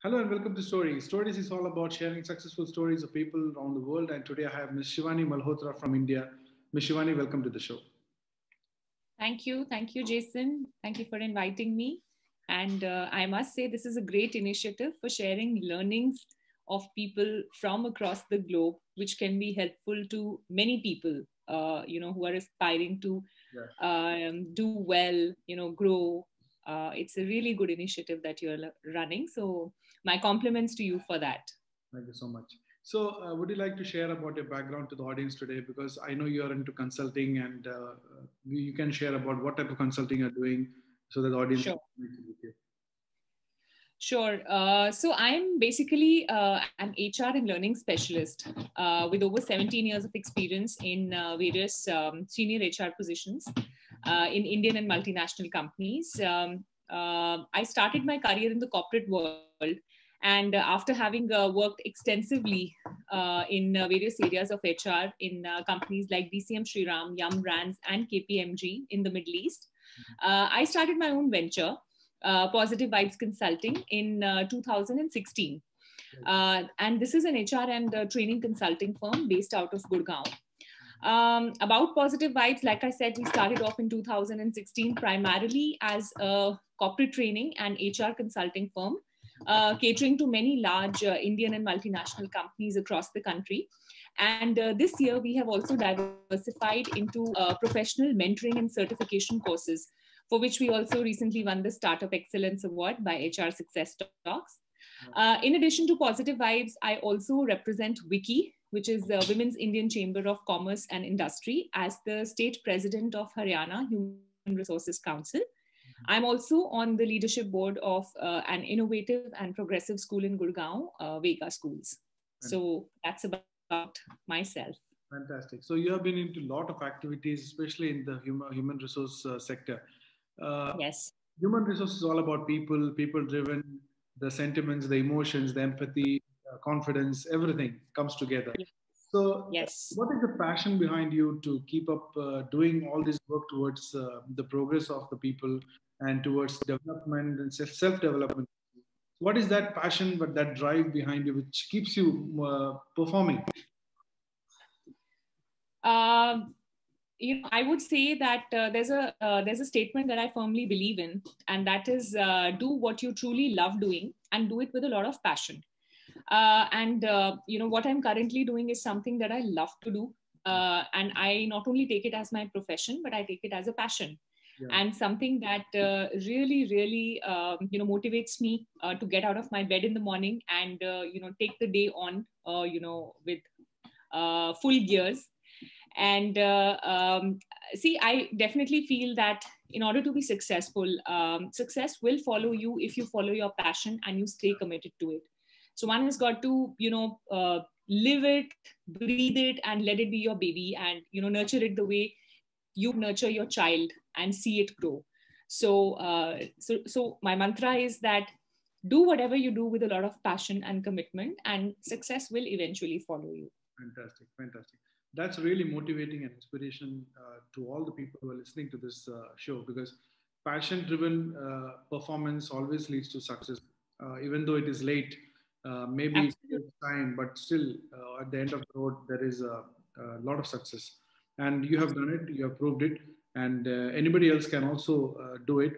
Hello and welcome to Stories. Stories is all about sharing successful stories of people around the world. And today I have Ms. Shivani Malhotra from India. Ms. Shivani, welcome to the show. Thank you. Thank you, Jason. Thank you for inviting me. And I must say, this is a great initiative for sharing learnings of people from across the globe, which can be helpful to many people, who are aspiring to Yeah, do well, grow. It's a really good initiative that you're running. So my compliments to you for that. thank you so much. So, would you like to share about your background to the audience today? Because I know you are into consulting and you can share about what type of consulting you're doing so that the audience can Sure. connect with you. Sure. So I'm basically an HR and learning specialist with over 17 years of experience in various senior HR positions in Indian and multinational companies. I started my career in the corporate world. And after having worked extensively in various areas of HR in companies like DCM Shriram, Yum Brands, and KPMG in the Middle East, I started my own venture, Positive Vibes Consulting, in 2016. And this is an HR and training consulting firm based out of Gurgaon. About Positive Vibes, like I said, we started off in 2016 primarily as a corporate training and HR consulting firm, catering to many large Indian and multinational companies across the country. And this year, we have also diversified into professional mentoring and certification courses, for which we also recently won the Startup Excellence Award by HR Success Talks. In addition to Positive Vibes, I also represent Wiki, which is the Women's Indian Chamber of Commerce and Industry, as the state president of Haryana Human Resources Council. I'm also on the leadership board of an innovative and progressive school in Gurgaon, Vega Schools. So that's about myself. Fantastic. So you have been into a lot of activities, especially in the human resource sector. Uh, Yes. Human resource is all about people, people driven, the sentiments, the emotions, the empathy, confidence, everything comes together. So, Yes. what is the passion behind you to keep up doing all this work towards the progress of the people and towards development and self development? What is that passion, but that drive behind you, which keeps you performing? Um, I would say that there's a statement that I firmly believe in, and that is do what you truly love doing and do it with a lot of passion. And what I'm currently doing is something that I love to do, and I not only take it as my profession, but I take it as a passion Yeah, and something that really motivates me to get out of my bed in the morning and take the day on with full gears. And see, I definitely feel that in order to be successful, success will follow you if you follow your passion and you stay committed to it. So one has got to live it, breathe it, and let it be your baby, and nurture it the way you would nurture your child and see it grow. So my mantra is that do whatever you do with a lot of passion and commitment, and success will eventually follow you. fantastic, fantastic. That's really motivating and inspiration to all the people who are listening to this show because passion driven performance always leads to success, even though it is late. Maybe it Absolutely. takes time, but still, at the end of the road, there is a lot of success. And you have done it, you have proved it, and anybody else can also do it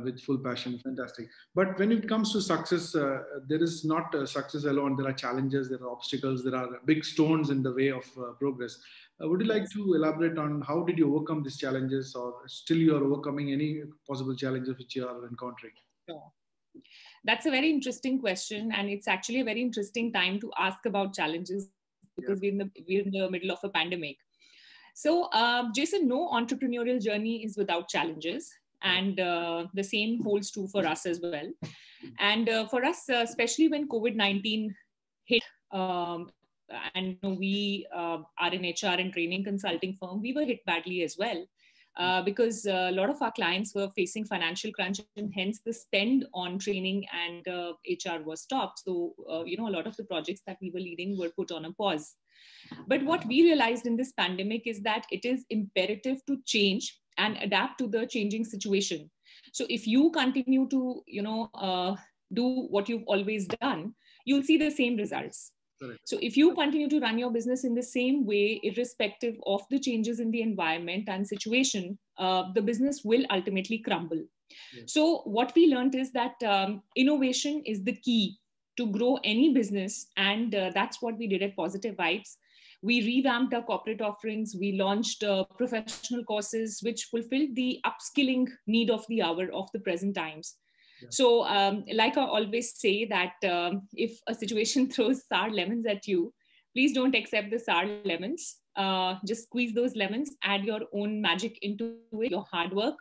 with full passion. Fantastic. But when it comes to success, there is not success alone. There are challenges, there are obstacles, there are big stones in the way of progress. Would you like Yes. to elaborate on how did you overcome these challenges, or still you are overcoming any possible challenges which you are encountering? Sure. That's a very interesting question, and it's actually a very interesting time to ask about challenges because Yeah, we're in the middle of a pandemic. So, Jason, no entrepreneurial journey is without challenges, correct. and the same holds true for us as well. And for us, especially when COVID-19 hit, and we are an HR and training consulting firm, we were hit badly as well. Because a lot of our clients were facing financial crunch, and hence the spend on training and HR was stopped. So, a lot of the projects that we were leading were put on a pause. But what we realized in this pandemic is that it is imperative to change and adapt to the changing situation. So if you continue to, do what you've always done, you'll see the same results. Correct. So if you continue to run your business in the same way, irrespective of the changes in the environment and situation, the business will ultimately crumble. Yes. So what we learned is that innovation is the key to grow any business. And that's what we did at Positive Vibes. We revamped our corporate offerings. We launched professional courses, which fulfilled the upskilling need of the hour of the present times. Yeah. So, like I always say, that if a situation throws sour lemons at you, please don't accept the sour lemons. Just squeeze those lemons, add your own magic into it, your hard work,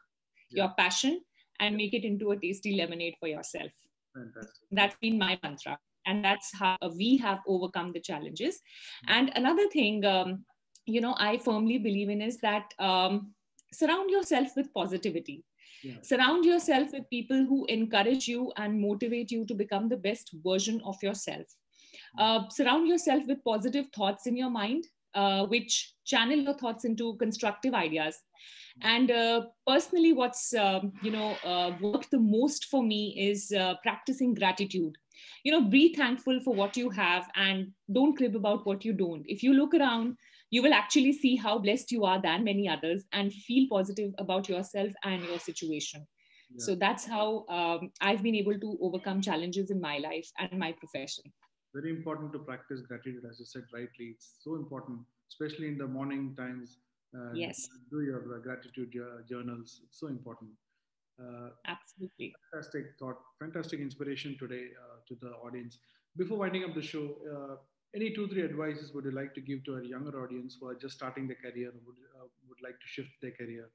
your passion, and make it into a tasty lemonade for yourself. Fantastic. That's been my mantra. And that's how we have overcome the challenges. And another thing, I firmly believe in is that surround yourself with positivity. Yeah. Surround yourself with people who encourage you and motivate you to become the best version of yourself. Surround yourself with positive thoughts in your mind, which channel your thoughts into constructive ideas. And personally, what's worked the most for me is practicing gratitude. Be thankful for what you have and don't crib about what you don't. If you look around, you will actually see how blessed you are than many others and feel positive about yourself and your situation. Yeah. So that's how I've been able to overcome challenges in my life and my profession. Very important to practice gratitude, as you said rightly. It's so important, especially in the morning times. Yes. Do your gratitude journals. It's so important. Absolutely. Fantastic thought, fantastic inspiration today to the audience. Before winding up the show, any 2-3 advices would you like to give to our younger audience who are just starting their career, would like to shift their career?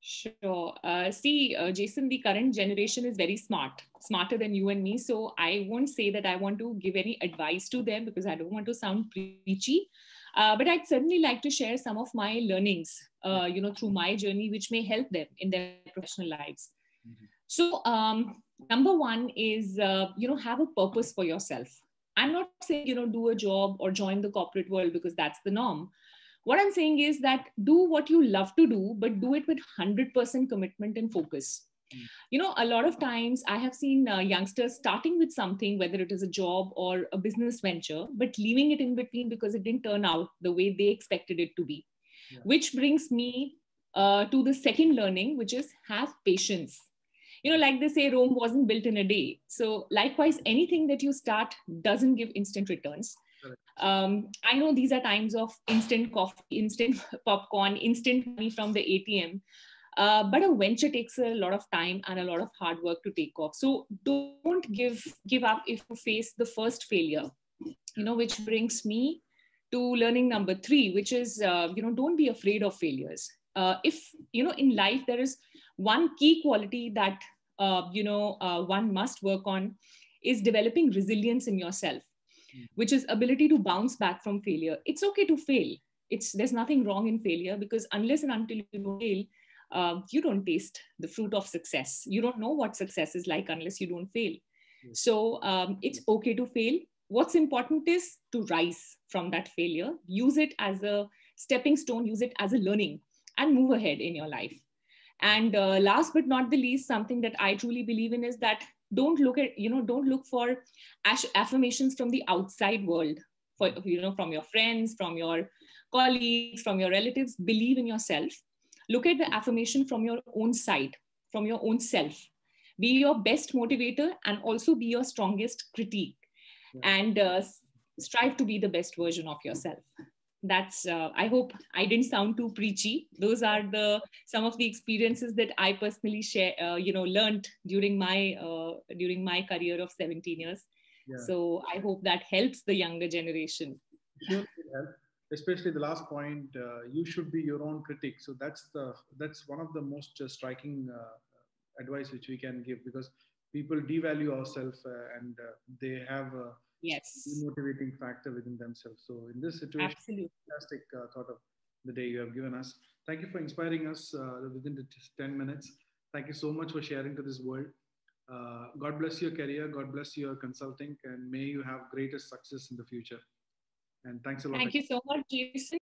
Sure. Jason, the current generation is very smarter than you and me. So I won't say that I want to give any advice to them because I don't want to sound preachy. But I'd certainly like to share some of my learnings, through my journey, which may help them in their professional lives. Mm-hmm. So number one is, have a purpose for yourself. I'm not saying, do a job or join the corporate world because that's the norm. What I'm saying is that do what you love to do, but do it with 100% commitment and focus. A lot of times I have seen youngsters starting with something, whether it is a job or a business venture, but leaving it in between because it didn't turn out the way they expected it to be. Yeah. Which brings me to the second learning, which is have patience. Like they say, Rome wasn't built in a day. So likewise, anything that you start doesn't give instant returns. I know these are times of instant coffee, instant popcorn, instant money from the ATM. But a venture takes a lot of time and a lot of hard work to take off. So don't give up if you face the first failure, which brings me to learning number 3, which is, don't be afraid of failures. If, in life, there is one key quality that, one must work on is developing resilience in yourself, which is ability to bounce back from failure. It's okay to fail. There's nothing wrong in failure because unless and until you don't fail, you don't taste the fruit of success. You don't know what success is like unless you don't fail. Yes. So it's okay to fail. What's important is to rise from that failure, use it as a stepping stone, use it as a learning, and move ahead in your life. And last but not the least, something that I truly believe in is that don't look for affirmations from the outside world, from your friends, from your colleagues, from your relatives. Believe in yourself. Look at the affirmation from your own side, from your own self. Be your best motivator and also be your strongest critique. Yeah. And strive to be the best version of yourself. That's, I hope I didn't sound too preachy. Those are some of the experiences that I personally learned during my career of 17 years. Yeah. So I hope that helps the younger generation. Sure, it helps. Especially the last point, you should be your own critic. So that's one of the most striking advice which we can give, because people devalue ourselves and they have a demotivating factor within themselves. So in this situation, absolutely fantastic thought of the day you have given us. Thank you for inspiring us within the 10 minutes. Thank you so much for sharing to this world. God bless your career. God bless your consulting, and may you have greatest success in the future. And thanks a lot. Thank you so much, Jason.